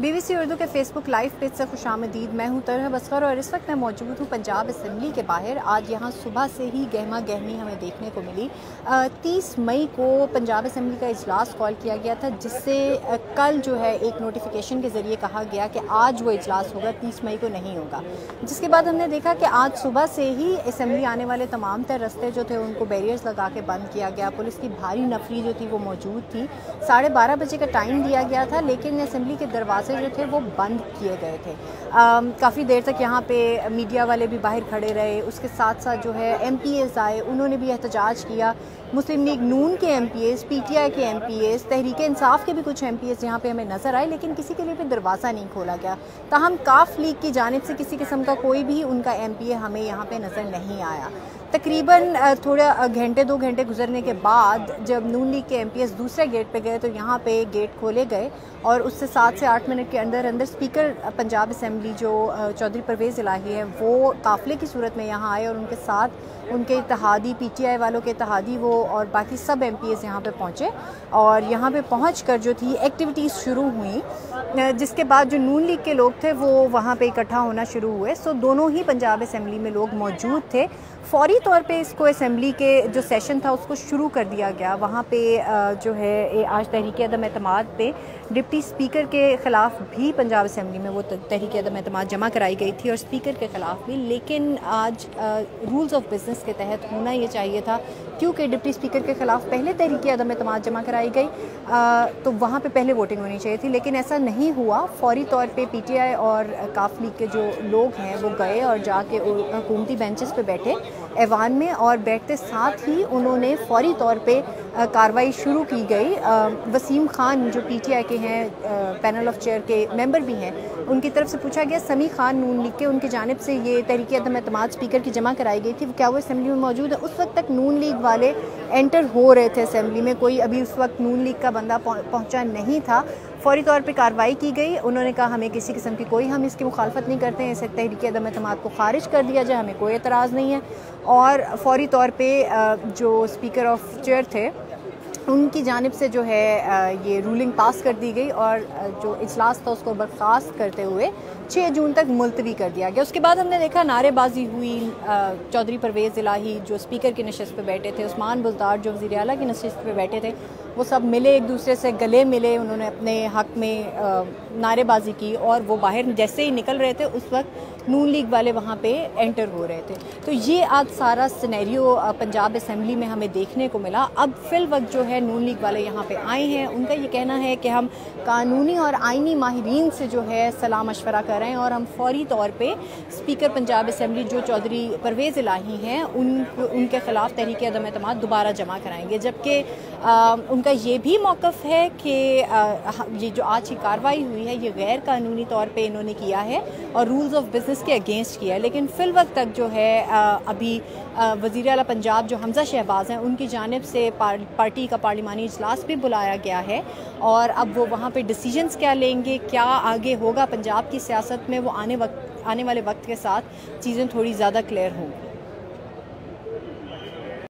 BBC Urdu के Facebook live page से खुशामदीद। मैं हूं तरह बसकर और इस वक्त मैं मौजूद हूं पंजाब असम्बली के बाहर। आज यहां सुबह से ही गहमा गहमी हमें देखने को मिली। 30 मई को पंजाब असम्बली का इजलास कॉल किया गया था, जिससे कल जो है एक नोटिफिकेशन के ज़रिए कहा गया कि आज वो इजलास होगा, 30 मई को नहीं होगा। जिसके बाद हमने देखा कि आज सुबह से ही असम्बली आने वाले तमाम तर रस्ते जो थे उनको बैरियर्स लगा के बंद किया गया। पुलिस की भारी नफरी जो थी वो मौजूद थी। 12:30 बजे का टाइम दिया गया था, लेकिन असम्बली के दरवाजे जो थे वो बंद किए गए थे। काफ़ी देर तक यहाँ पे मीडिया वाले भी बाहर खड़े रहे। उसके साथ साथ जो है MPAs आए, उन्होंने भी एहतजाज किया। मुस्लिम लीग नून के MPAs, PTI के MPAs, तहरीक इंसाफ के भी कुछ MPAs यहाँ पे हमें नज़र आए, लेकिन किसी के लिए भी दरवाज़ा नहीं खोला गया। ताहम काफ लीग की जानिब से किसी किस्म का कोई भी उनका MPA हमें यहाँ पे नज़र नहीं आया। तकरीबन थोड़ा घंटे 2 घंटे गुजरने के बाद जब नून लीग के MPAs दूसरे गेट पे गए तो यहाँ पे गेट खोले गए और उससे 7 से 8 मिनट के अंदर अंदर स्पीकर पंजाब असम्बली जो चौधरी परवेज़ इलाही है वो काफ़िले की सूरत में यहाँ आए और उनके साथ उनके इत्तेहादी PTI वालों के इत्तेहादी वो और बाकी सब MPAs यहाँ पे पहुँचे और यहाँ पे पहुँच कर जो थी एक्टिविटीज़ शुरू हुई। जिसके बाद जो नून लीग के लोग थे वो वहाँ पे इकट्ठा होना शुरू हुए। सो दोनों ही पंजाब असम्बली में लोग मौजूद थे। फौरी तौर पे इसको असम्बली के जो सेशन था उसको शुरू कर दिया गया। वहाँ पे जो है आज तहरीक अदम एतमाद पे डिप्टी स्पीकर के ख़िलाफ़ भी पंजाब असम्बली में वो तहरीक अदम एतमाद जमा कराई गई थी और स्पीकर के ख़िलाफ़ भी, लेकिन आज रूल्स ऑफ बिज़नेस के तहत होना ये चाहिए था क्योंकि डिप्टी स्पीकर के ख़िलाफ़ पहले तहरीक अदम एतमाद जमा कराई गई तो वहाँ पे पहले वोटिंग होनी चाहिए थी, लेकिन ऐसा नहीं हुआ। फौरी तौर पे PTI और काफ लीग के जो लोग हैं वो गए और जाके हुकूमती बेंचेस पे बैठे ऐवान में और बैठते साथ ही उन्होंने फौरी तौर पे कार्रवाई शुरू की गई। वसीम खान जो PTI के हैं, पैनल ऑफ चेयर के मेंबर भी हैं, उनकी तरफ से पूछा गया। समी खान नून लीग के, उनकी जानिब से ये तहरीक अदम एतमाद स्पीकर की जमा कराई गई थी, क्या वो असम्बली में मौजूद है? उस वक्त तक नून लीग वाले एंटर हो रहे थे असम्बली में, कोई अभी उस वक्त नून लीग का बंदा पहुंचा नहीं था। फौरी तौर पे कार्रवाई की गई। उन्होंने कहा हमें किसी किस्म की कोई हम इसकी मुखालफत नहीं करते हैं, इसे तहरीक अदम एतमाद को खारिज कर दिया जाए, हमें कोई एतराज़ नहीं है। और फौरी तौर पे जो स्पीकर ऑफ चेयर थे उनकी जानिब से जो है ये रूलिंग पास कर दी गई और जो इजलास था उसको बर्खास्त करते हुए 6 जून तक मुलतवी कर दिया गया। उसके बाद हमने देखा नारेबाजी हुई। चौधरी परवेज़ इलाही जो स्पीकर की नशिस्त पे बैठे थे, उस्मान बुज़दार जो वज़ीर आला की नशिस्त पे बैठे थे, वो सब मिले, एक दूसरे से गले मिले, उन्होंने अपने हक़ में नारेबाजी की और वो बाहर जैसे ही निकल रहे थे उस वक्त नून लीग वाले वहाँ पे एंटर हो रहे थे। तो ये आज सारा सिनेरियो पंजाब असम्बली में हमें देखने को मिला। अब फिल वक्त जो है नून लीग वाले यहाँ पे आए हैं, उनका ये कहना है कि हम कानूनी और आइनी माहिरीन से जो है सलाह मशवरा कर रहे हैं और हम फौरी तौर पे स्पीकर पंजाब असम्बली जो चौधरी परवेज़ इलाही हैं उनके ख़िलाफ़ तहरीक अदम एतमाद दोबारा जमा कराएंगे। जबकि उनका ये भी मौक़िफ़ है कि ये जो आज की कार्रवाई हुई है ये गैर कानूनी तौर पे इन्होंने किया है और रूल्स ऑफ बिज़नेस के अगेंस्ट किया है। लेकिन फ़िल वक्त तक जो है अभी वज़ीर आला पंजाब जो हमज़ा शहबाज हैं उनकी जानिब से पार्टी का पार्लिमानी इजलास भी बुलाया गया है और अब वो वहाँ पे डिसीजंस क्या लेंगे, क्या आगे होगा पंजाब की सियासत में, वो आने वाले वक्त के साथ चीज़ें थोड़ी ज़्यादा क्लियर होंगी।